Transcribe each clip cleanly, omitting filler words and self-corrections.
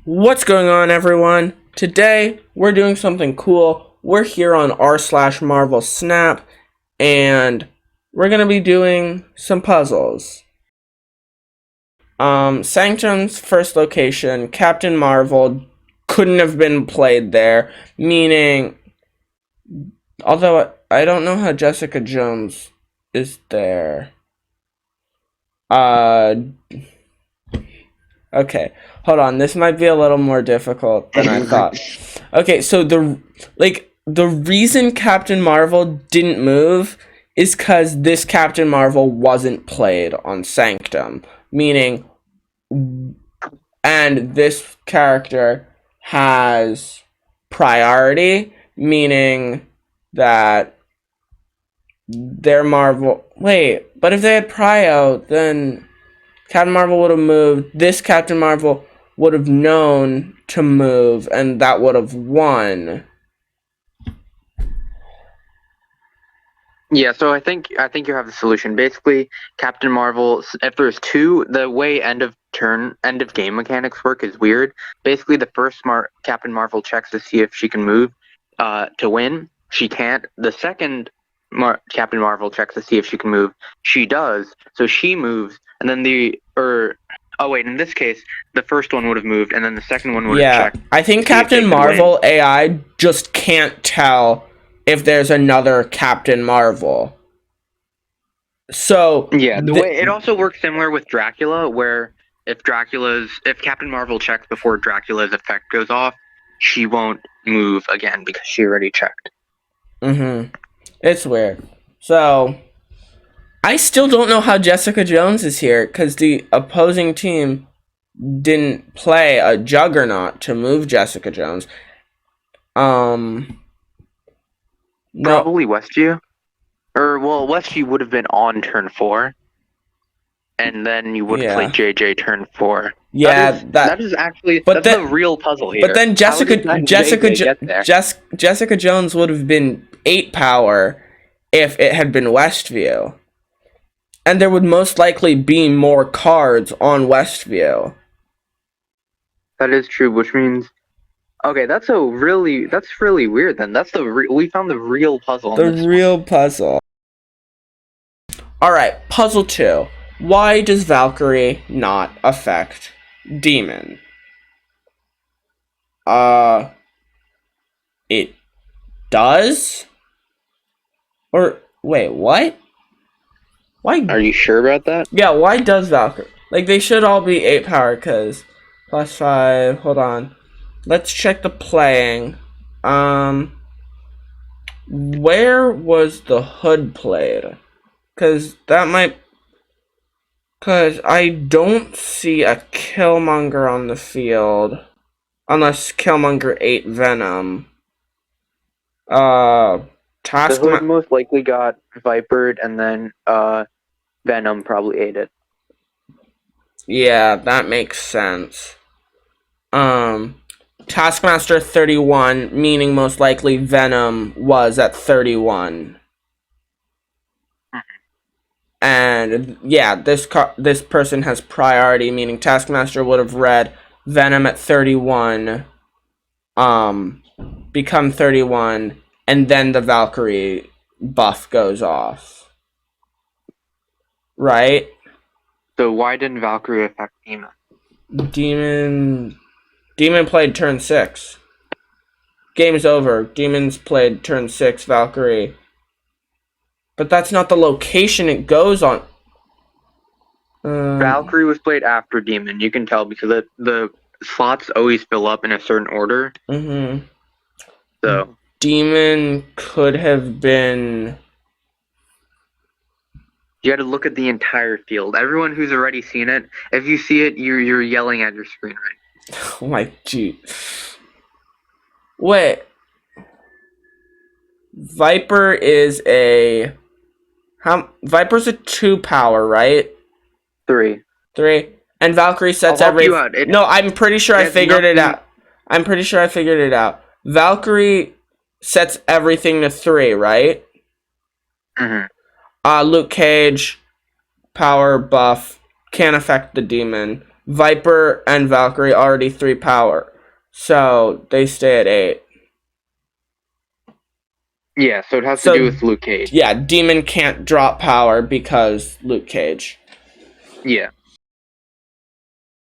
What's going on, everyone? Today, we're doing something cool. We're here on r/MarvelSnap, and we're going to be doing some puzzles. Sanctum's first location, Captain Marvel, couldn't have been played there, meaning, although I don't know how Jessica Jones is there. Okay, hold on. This might be a little more difficult than I thought. Okay, so the reason Captain Marvel didn't move is because this Captain Marvel wasn't played on Sanctum, meaning, and this character has priority, meaning that their Marvel. Wait, but if they had prio, then Captain Marvel would have moved. This Captain Marvel would have known to move, and that would have won. Yeah, so I think you have the solution. Basically, Captain Marvel, if there's two, the way end of game mechanics work is weird. Basically, the first Captain Marvel checks to see if she can move to win. She can't. The second Captain Marvel checks to see if she can move. She does, so she moves, and then in this case, the first one would have moved, and then the second one would have checked. I think Captain Marvel AI just can't tell if there's another Captain Marvel. So yeah, the way it also works similar with Dracula, where if Captain Marvel checks before Dracula's effect goes off, she won't move again because she already checked. It's weird. So I still don't know how Jessica Jones is here because the opposing team didn't play a Juggernaut to move Jessica Jones. Probably Westview. Westview would have been on turn 4. And then you would have played JJ turn 4. Yeah, that is actually the real puzzle here. But then Jessica Jones would have been 8 power if it had been Westview. And there would most likely be more cards on Westview. That is true, which means okay, that's really weird then. That's we found the real puzzle. Puzzle. Alright, puzzle 2. Why does Valkyrie not affect Demon? It does? Or, wait, what? Why? Are you sure about that? Yeah, why does Valkyrie? Like, they should all be 8 power, because +5, hold on. Let's check the playing. Where was the hood played? Because I don't see a Killmonger on the field. Unless Killmonger ate Venom. The hood most likely got Vipered, and then Venom probably ate it. Yeah, that makes sense. Taskmaster 31, meaning most likely Venom was at 31. And yeah, this person has priority, meaning Taskmaster would have read Venom at 31, become 31, and then the Valkyrie buff goes off. Right? So why didn't Valkyrie affect Demon? Demon played turn 6. Game's over. Demon's played turn 6, Valkyrie. But that's not the location it goes on. Valkyrie was played after Demon. You can tell because the slots always fill up in a certain order. So Demon could have been. You had to look at the entire field. Everyone who's already seen it, if you see it, you're yelling at your screen right now. Oh my gee. Wait. Viper is a Viper's a 2 power, right? 3. And Valkyrie sets everything. No, I'm pretty sure I figured it out. Valkyrie sets everything to 3, right? Luke Cage, power buff, can't affect the demon. Viper and Valkyrie already 3 power. So they stay at 8. Yeah, so it has to do with Luke Cage. Yeah, Demon can't drop power because Luke Cage. Yeah.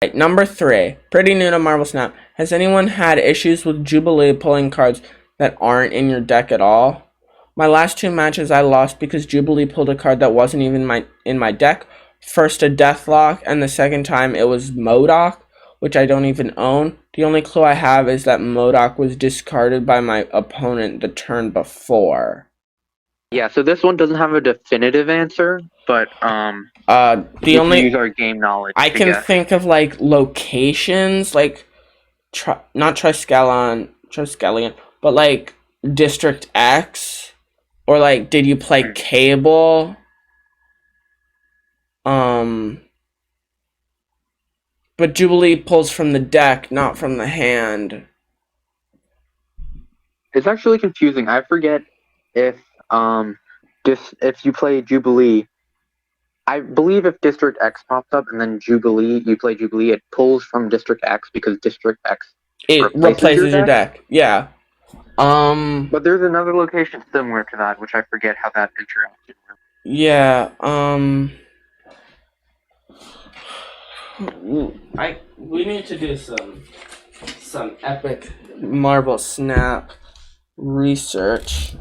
Right, number 3. Pretty new to MarvelSnap. Has anyone had issues with Jubilee pulling cards that aren't in your deck at all? My last 2 matches I lost because Jubilee pulled a card that wasn't even in my deck. First a Deathlock, and the second time it was MODOK, which I don't even own. The only clue I have is that MODOK was discarded by my opponent the turn before. Yeah, so this one doesn't have a definitive answer, but the only use our game knowledge. I can think of like locations, like not Triskelion, but like District X, or like did you play Cable? But Jubilee pulls from the deck, not from the hand. It's actually confusing. I forget if if you play Jubilee, I believe if District X pops up and then you play Jubilee, it pulls from District X because District X replaces your deck. Yeah. But there's another location similar to that, which I forget how that interacted. Yeah. We need to do some epic MarvelSnap research.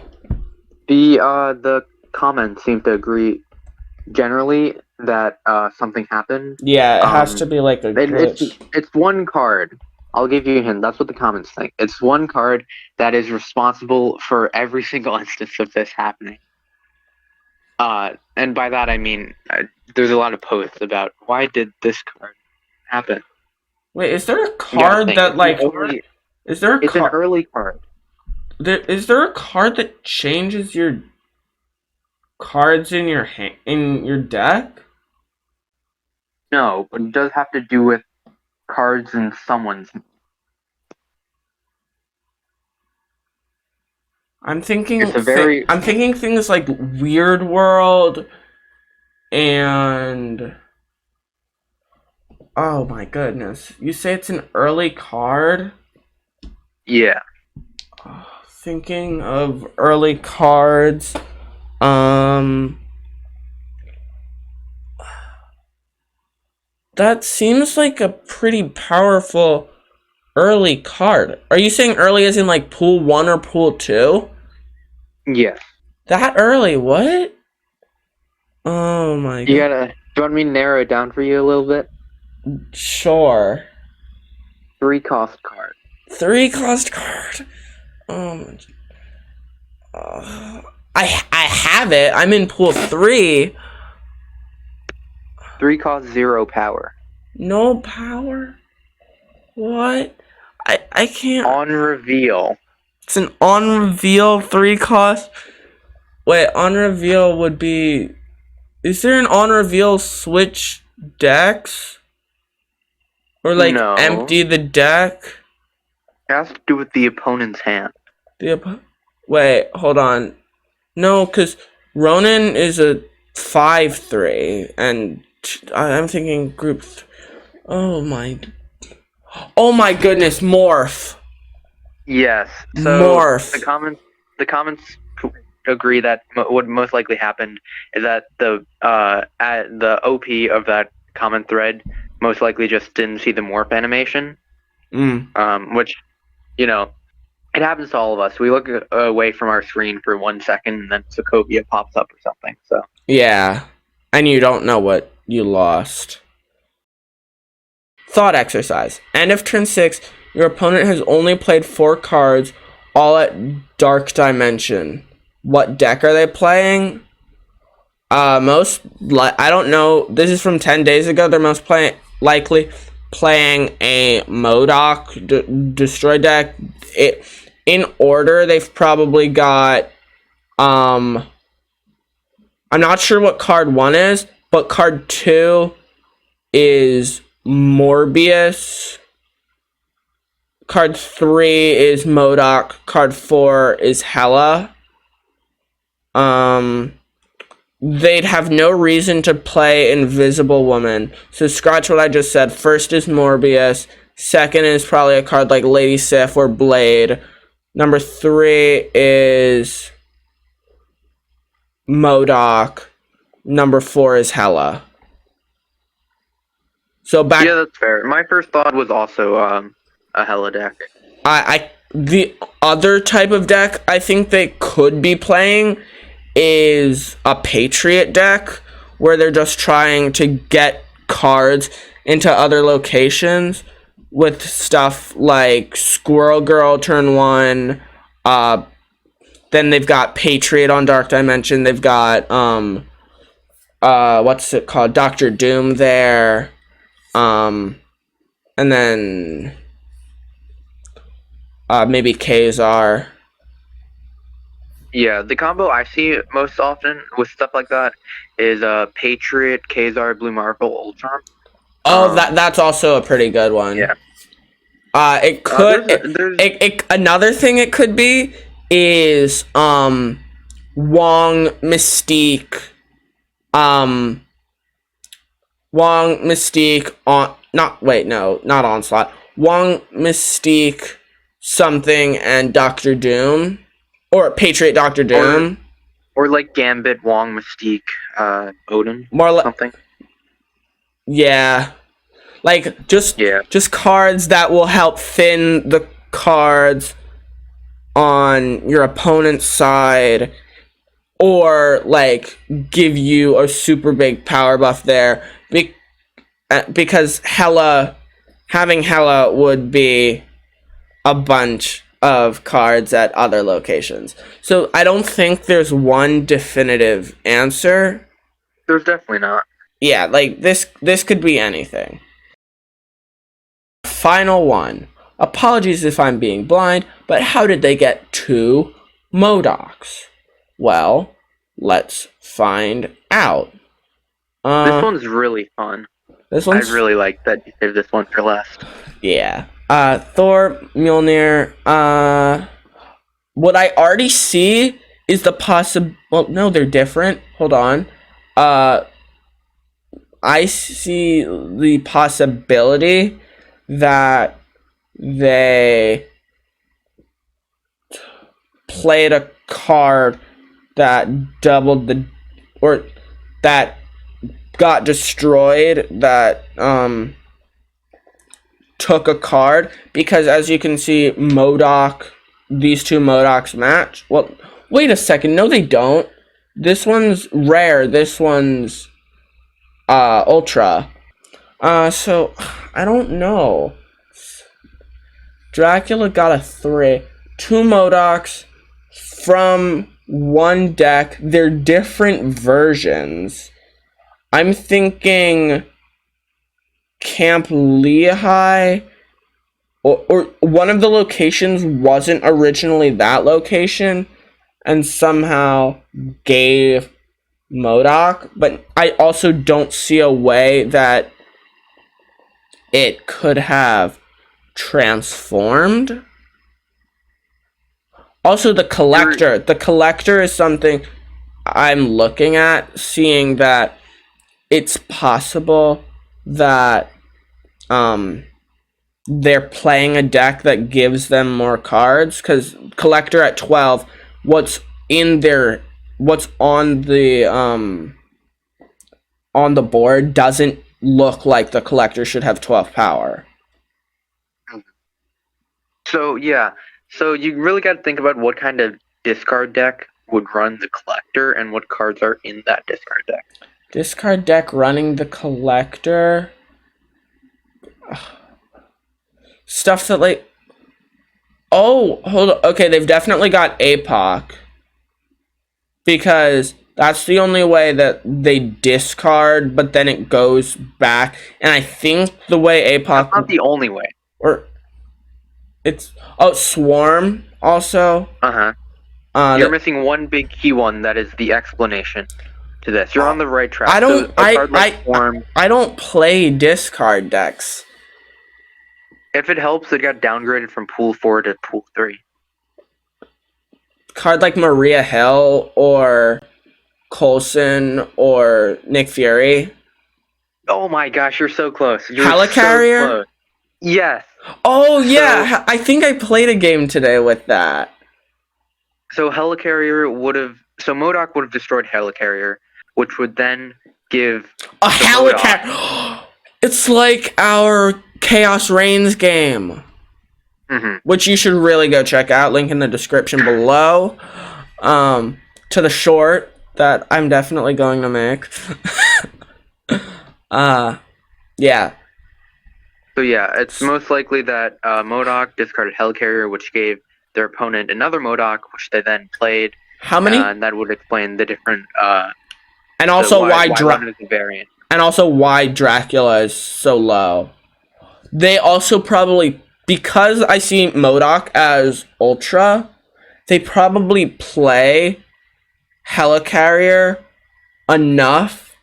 The comments seem to agree generally that something happened. Yeah, it has to be like a glitch. It's one card. I'll give you a hint. That's what the comments think. It's one card that is responsible for every single instance of this happening. And by that I mean there's a lot of posts about why did this card happen. Wait, is there a card that like? Is there a? It's an early card. Is there a card that changes your cards in your deck? No, but it does have to do with cards in someone's. I'm thinking things like Weird World and oh my goodness. You say it's an early card? Yeah. Thinking of early cards. That seems like a pretty powerful early card. Are you saying early as in like pool 1 or pool 2? Yes. That early? What? Oh my god. Do you want me to narrow it down for you a little bit? Sure. 3-cost card. 3-cost card. I have it. I'm in pool 3. 3-cost 0 power. No power? What? I can't. On reveal. It's an on reveal 3-cost. Wait, on reveal would be. Is there an on reveal switch decks? Or like no. Empty the deck? It has to do with the opponent's hand. Wait, hold on. No, because Ronin is a 5/3, and I'm thinking group. Oh my goodness, Morph. Yes. So Morph. The comments agree that what most likely happened is that the OP of that comment thread most likely just didn't see the morph animation. Which, it happens to all of us. We look away from our screen for 1 second, and then Sokovia pops up or something. So yeah, and you don't know what you lost. Thought exercise. End of turn 6. Your opponent has only played 4 cards, all at Dark Dimension. What deck are they playing? I don't know. This is from 10 days ago. They're most likely playing a MODOK destroy deck. In order, they've probably got I'm not sure what card 1 is, but card 2 is Morbius. Card 3 is MODOK. Card 4 is Hela. they'd have no reason to play Invisible Woman. So scratch what I just said. First is Morbius. Second is probably a card like Lady Sif or Blade. Number 3 is MODOK. Number 4 is Hela. So back. Yeah, that's fair. My first thought was also a Hela deck. The other type of deck I think they could be playing is a Patriot deck, where they're just trying to get cards into other locations with stuff like Squirrel Girl turn 1. Then they've got Patriot on Dark Dimension. They've got what's it called? Dr. Doom there. And then maybe Kazar. Yeah, the combo I see most often with stuff like that is Patriot, Kazar, Blue Marvel, Ultron. Oh, that's also a pretty good one. Yeah. It could. There's Another thing it could be is Wong Mystique. Wong Mystique on not Onslaught. Wong Mystique something and Doctor Doom, or Patriot Doctor Doom, or like Gambit, Wong, Mystique, Odin, more like something. Yeah, like just cards that will help thin the cards on your opponent's side, or like give you a super big power buff there. Because having Hela would be a bunch of cards at other locations. So I don't think there's one definitive answer. There's definitely not. Yeah, like this could be anything. Final one. Apologies if I'm being blind, but how did they get 2 MODOKs? Well, let's find out. This one's really fun. I really like that you saved this one for last. Yeah. Thor, Mjolnir. What I already see is the well, no, they're different. Hold on. I see the possibility that they played a card that doubled or that got destroyed, that took a card, because as you can see, these 2 MODOKs match. Well, wait a second, no they don't. This one's rare, this one's ultra. So I don't know. Dracula got a 3. 2 MODOKs from one deck. They're different versions. I'm thinking Camp Lehigh, or one of the locations wasn't originally that location and somehow gave MODOK, but I also don't see a way that it could have transformed. Also, the collector. The collector is something I'm looking at, seeing that it's possible that they're playing a deck that gives them more cards, because collector at 12, what's on the board doesn't look like the collector should have 12 power. So yeah, so you really got to think about what kind of discard deck would run the collector and what cards are in that discard deck. Discard deck running the collector. Stuff that like... Oh, hold on. Okay, they've definitely got APOC. Because that's the only way that they discard, but then it goes back. And I think the way APOC... That's not the only way. Or... It's... Oh, Swarm also. Uh-huh. You're missing one big key one, that is the explanation to this. You're on the right track. I don't play discard decks. If it helps, it got downgraded from Pool 4 to Pool 3. Card like Maria Hill or Coulson or Nick Fury. Oh my gosh, you're so close. You're Helicarrier? so close. Yes. Oh, yeah. I think I played a game today with that. So Helicarrier would have... So MODOK would have destroyed Helicarrier, which would then give... A Helicarrier! It's like our Chaos Reigns game. Mm-hmm. Which you should really go check out. Link in the description below. To the short that I'm definitely going to make. Yeah. So yeah, it's most likely that MODOK discarded Helicarrier, which gave their opponent another MODOK, which they then played. How many? And that would explain the different... and also why one is a variant. And also why Dracula is so low. They also probably... Because I see MODOK as Ultra, they probably play Helicarrier enough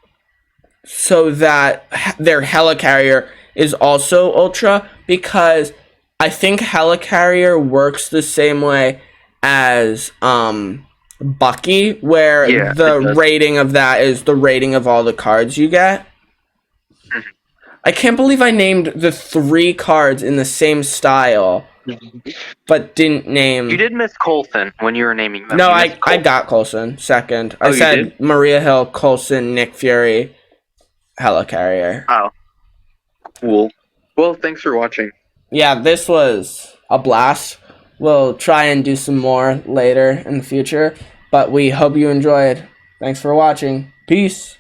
so that their Helicarrier is also Ultra, because I think Helicarrier works the same way as Bucky, where the rating of that is the rating of all the cards you get. I can't believe I named the 3 cards in the same style, but didn't name... You did miss Coulson when you were naming them. No, I got Coulson second. I said Maria Hill, Coulson, Nick Fury, Helicarrier. Oh. Cool. Well, thanks for watching. Yeah, this was a blast. We'll try and do some more later in the future, but we hope you enjoyed. Thanks for watching. Peace.